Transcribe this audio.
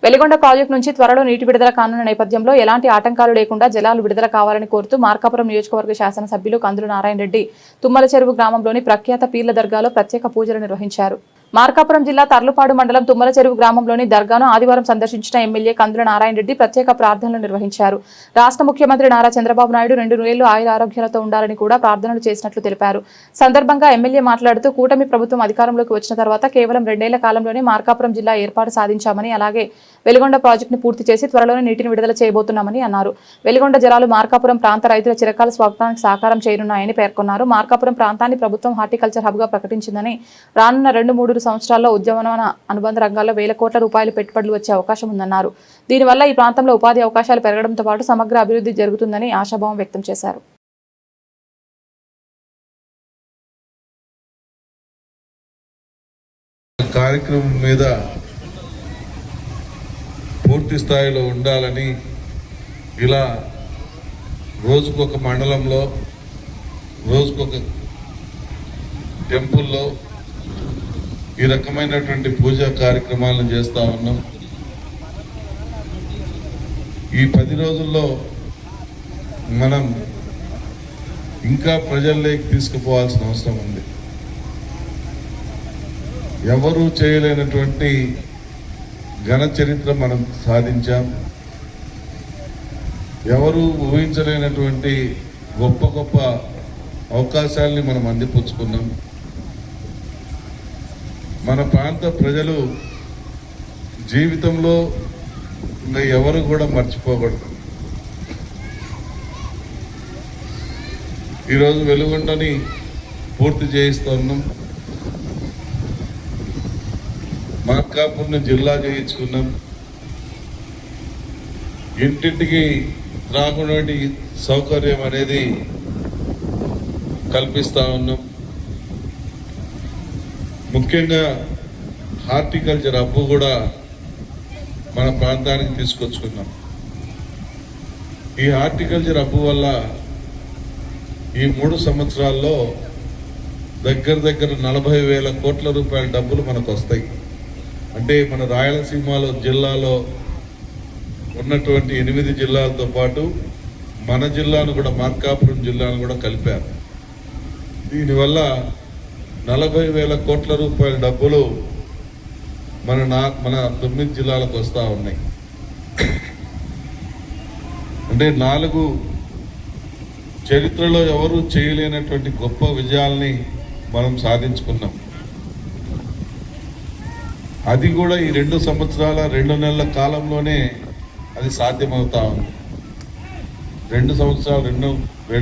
Veligonda project నుంచి త్వరలో నీటి విడుదల కానున్న నేపథ్యంలో ఎలాంటి ఆటంకాలు లేకుండా జలాలు విడుదల కావాలని కోరుతూ మార్కాపురం నియోజకవర్గ శాసనసభ్యులు కందుల నారాయణ రెడ్డి తుమ్మల చెరువు గ్రామంలోని ప్రఖ్యాత పీర్ల దర్గాలో ప్రత్యేక పూజలు నిర్వహించారు. మార్కాపురం జిల్లా తర్లుపాడు మండలం తుమ్మల చెరువు గ్రామంలోని దర్గాను ఆదివారం సందర్శించిన ఎమ్మెల్యే కందుల నారాయణ రెడ్డి ప్రత్యేక ప్రార్థనలు నిర్వహించారు. రాష్ట్ర ముఖ్యమంత్రి నారా చంద్రబాబు నాయుడు 2 ఏళ్లు ఆయుర ఆరోగ్యాలతో ఉండాలని కూడా ప్రార్థనలు చేసినట్లు తెలిపారు. సందర్భంగా ఎమ్మెల్యే మాట్లాడుతూ కూటమి ప్రభుత్వం అధికారంలోకి వచ్చిన తర్వాత కేవలం 2 ఏళ్ల కాలంలోనే మార్కాపురం జిల్లా ఏర్పాటు సాధించామని, అలాగే వెలిగొండ ప్రాజెక్టును పూర్తి చేసి త్వరలోనే నీటిని విడుదల చేయబోతున్నామని అన్నారు. వెలిగొండ జలాలు మార్కాపురం ప్రాంత రైతుల చిరకాల స్వాగతానికి సాకారం చేయనున్నాయని పేర్కొన్నారు. మార్కాపురం ప్రాంతాన్ని ప్రభుత్వం హార్టికల్చర్ హబ్ గా ప్రకటించిందని, రానున్న 2-3 సంవత్సరాల్లో ఉద్యమన అనుబంధ రంగాల్లో వేల కోట్ల రూపాయల పెట్టుబడులు వచ్చే అవకాశం ఉందన్నారు. దీనివల్ల ఈ ప్రాంతంలో ఉపాధి అవకాశాలు పెరగడంతో పాటు సమగ్ర అభివృద్ధి జరుగుతుందని ఆశాభావం వ్యక్తం చేశారు. కార్యక్రమం మీద పూర్తి స్థాయిలో ఉండాలని ఇలా రోజుకొక మండలంలో రోజుకొక టెంపుల్లో ఈ రకమైనటువంటి పూజా కార్యక్రమాలను చేస్తూ ఉన్నాం. ఈ 10 రోజుల్లో మనం ఇంకా ప్రజల్లోకి తీసుకుపోవాల్సిన అవసరం ఉంది. ఎవరూ చేయలేనటువంటి ఘన చరిత్ర మనం సాధించాం. ఎవరు ఊహించలేనటువంటి గొప్ప గొప్ప అవకాశాలని మనం అందిపుచ్చుకున్నాం. మన ప్రాంత ప్రజలు జీవితంలో ఇంకా ఎవరు కూడా మర్చిపోకూడదు. ఈరోజు వెలుగొండని పూర్తి చేయిస్తున్నాం. మార్కాపుర్ని జిల్లా చేయించుకున్నాం. ఇంటింటికి త్రాగునీటి సౌకర్యం అనేది కల్పిస్తా ఉన్నాం. ముఖ్యంగా హార్టికల్చర్ హబ్బు కూడా మన ప్రాంతానికి తీసుకొచ్చుకున్నాం. ఈ హార్టికల్చర్ హబ్బు వల్ల ఈ 3 సంవత్సరాల్లో దగ్గర 40,000 కోట్ల రూపాయల డబ్బులు మనకు వస్తాయి. అంటే మన రాయలసీమలో జిల్లాలో ఉన్నటువంటి 8 జిల్లాలతో పాటు మన జిల్లాను కూడా, మార్కాపురం జిల్లాను కూడా కలిపారు. దీనివల్ల 40,000 కోట్ల రూపాయల డబ్బులు మన 9 జిల్లాలకు వస్తూ ఉన్నాయి. అంటే 4 చరిత్రలో ఎవరు చేయలేనటువంటి గొప్ప విజయాల్ని మనం సాధించుకున్నాం. అది కూడా ఈ 2 సంవత్సరాల 2 నెలల కాలంలోనే అది సాధ్యమవుతా ఉంది. 2 సంవత్సరాలు